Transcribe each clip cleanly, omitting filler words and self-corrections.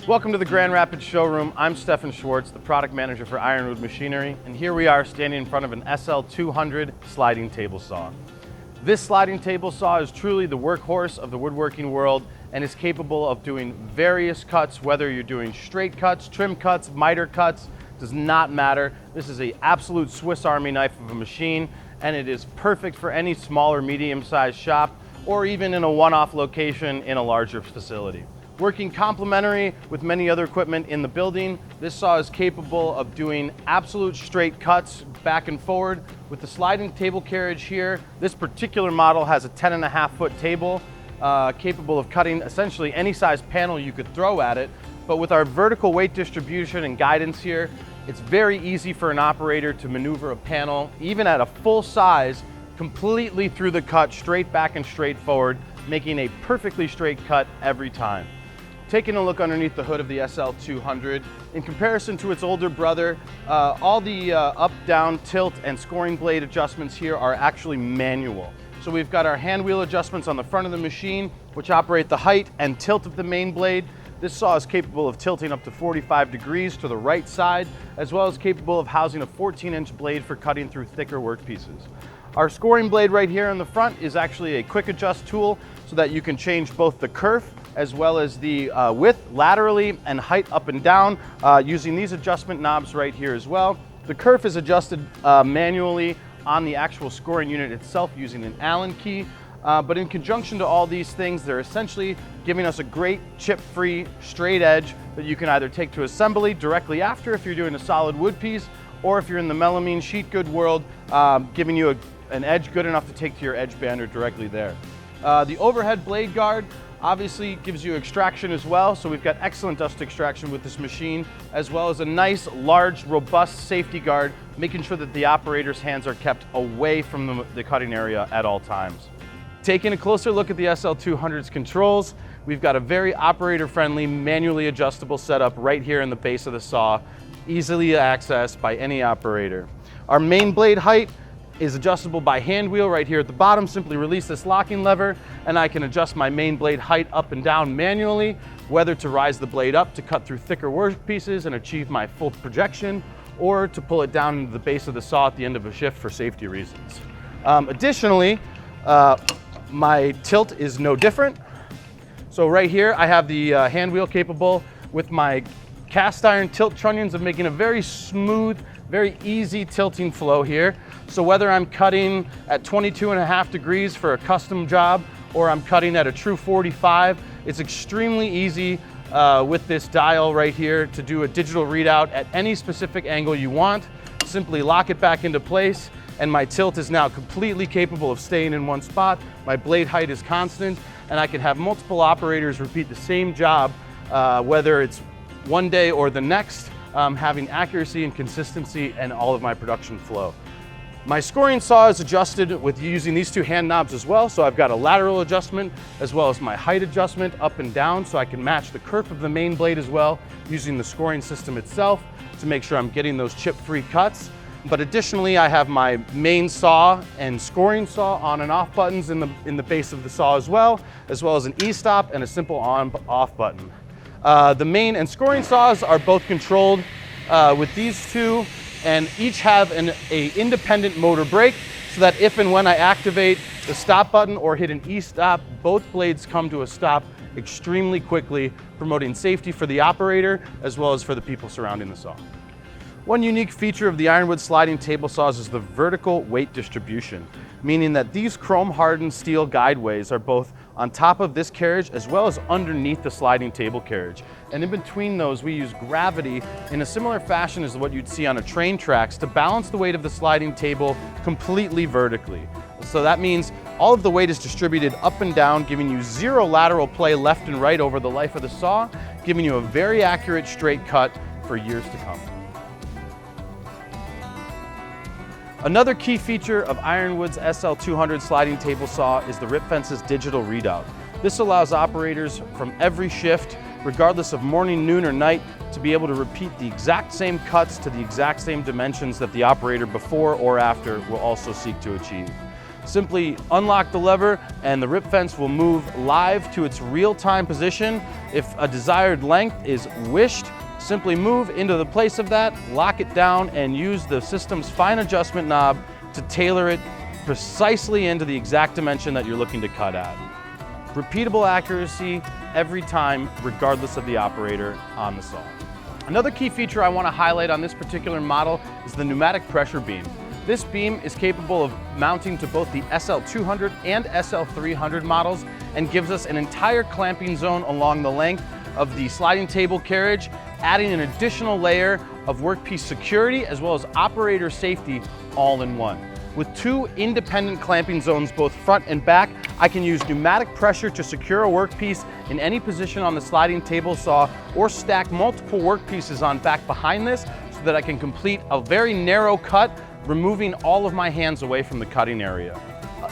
Welcome to the Grand Rapids showroom. I'm Stefan Schwartz, the product manager for Ironwood Machinery, and here we are standing in front of an SL200 sliding table saw. This sliding table saw is truly the workhorse of the woodworking world and is capable of doing various cuts, whether you're doing straight cuts, trim cuts, miter cuts, does not matter. This is an absolute Swiss Army knife of a machine, and it is perfect for any small or medium-sized shop or even in a one-off location in a larger facility. Working complementary with many other equipment in the building, this saw is capable of doing absolute straight cuts back and forward. With the sliding table carriage here, this particular model has a 10.5-foot table capable of cutting essentially any size panel you could throw at it. But with our vertical weight distribution and guidance here, it's very easy for an operator to maneuver a panel, even at a full size, completely through the cut, straight back and straight forward, making a perfectly straight cut every time. Taking a look underneath the hood of the SL200, in comparison to its older brother, all the up, down, tilt, and scoring blade adjustments here are actually manual. So we've got our hand wheel adjustments on the front of the machine, which operate the height and tilt of the main blade. This saw is capable of tilting up to 45 degrees to the right side, as well as capable of housing a 14-inch blade for cutting through thicker workpieces. Our scoring blade right here in the front is actually a quick adjust tool so that you can change both the kerf as well as the width laterally and height up and down using these adjustment knobs right here as well. The kerf is adjusted manually on the actual scoring unit itself using an Allen key, but in conjunction to all these things, they're essentially giving us a great chip-free straight edge that you can either take to assembly directly after if you're doing a solid wood piece, or if you're in the melamine sheet good world, giving you an edge good enough to take to your edge bander directly there. The overhead blade guard obviously gives you extraction as well, so we've got excellent dust extraction with this machine, as well as a nice, large, robust safety guard, making sure that the operator's hands are kept away from the cutting area at all times. Taking a closer look at the SL200's controls, we've got a very operator-friendly, manually adjustable setup right here in the base of the saw, easily accessed by any operator. Our main blade height is adjustable by hand wheel right here at the bottom. Simply release this locking lever and I can adjust my main blade height up and down manually, whether to rise the blade up to cut through thicker work pieces and achieve my full projection, or to pull it down into the base of the saw at the end of a shift for safety reasons. Additionally, my tilt is no different. So right here I have the hand wheel capable with my cast iron tilt trunnions of making a very smooth, very easy tilting flow here. So whether I'm cutting at 22.5 degrees for a custom job or I'm cutting at a true 45, it's extremely easy with this dial right here to do a digital readout at any specific angle you want. Simply lock it back into place and my tilt is now completely capable of staying in one spot. My blade height is constant and I can have multiple operators repeat the same job, whether it's one day or the next, having accuracy and consistency in all of my production flow. My scoring saw is adjusted with using these two hand knobs as well, so I've got a lateral adjustment as well as my height adjustment up and down, so I can match the kerf of the main blade as well using the scoring system itself to make sure I'm getting those chip-free cuts. But additionally, I have my main saw and scoring saw on and off buttons in the base of the saw as well as an e-stop and a simple on-off button. The main and scoring saws are both controlled with these two, and each have an independent motor brake, so that if and when I activate the stop button or hit an e-stop, both blades come to a stop extremely quickly, promoting safety for the operator as well as for the people surrounding the saw. One unique feature of the Ironwood sliding table saws is the vertical weight distribution, meaning that these chrome-hardened steel guideways are both on top of this carriage as well as underneath the sliding table carriage. And in between those, we use gravity in a similar fashion as what you'd see on a train tracks to balance the weight of the sliding table completely vertically. So that means all of the weight is distributed up and down, giving you zero lateral play left and right over the life of the saw, giving you a very accurate straight cut for years to come. Another key feature of Ironwood's SL200 sliding table saw is the Rip Fence's digital readout. This allows operators from every shift, regardless of morning, noon, or night, to be able to repeat the exact same cuts to the exact same dimensions that the operator before or after will also seek to achieve. Simply unlock the lever and the rip fence will move live to its real-time position. If a desired length is wished, simply move into the place of that, lock it down, and use the system's fine adjustment knob to tailor it precisely into the exact dimension that you're looking to cut at. Repeatable accuracy every time, regardless of the operator on the saw. Another key feature I want to highlight on this particular model is the pneumatic pressure beam. This beam is capable of mounting to both the SL200 and SL300 models and gives us an entire clamping zone along the length of the sliding table carriage, adding an additional layer of workpiece security as well as operator safety all in one. With two independent clamping zones, both front and back, I can use pneumatic pressure to secure a workpiece in any position on the sliding table saw or stack multiple workpieces on back behind this so that I can complete a very narrow cut, removing all of my hands away from the cutting area.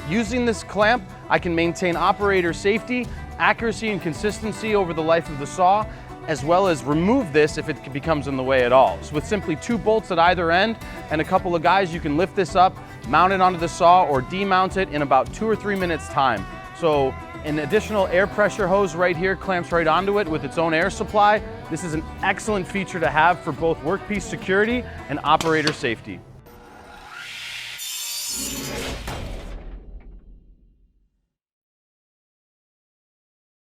Using this clamp, I can maintain operator safety, accuracy, and consistency over the life of the saw, as well as remove this if it becomes in the way at all. So with simply 2 bolts at either end and a couple of guys, you can lift this up, mount it onto the saw, or demount it in about 2 or 3 minutes time. So an additional air pressure hose right here clamps right onto it with its own air supply. This is an excellent feature to have for both workpiece security and operator safety.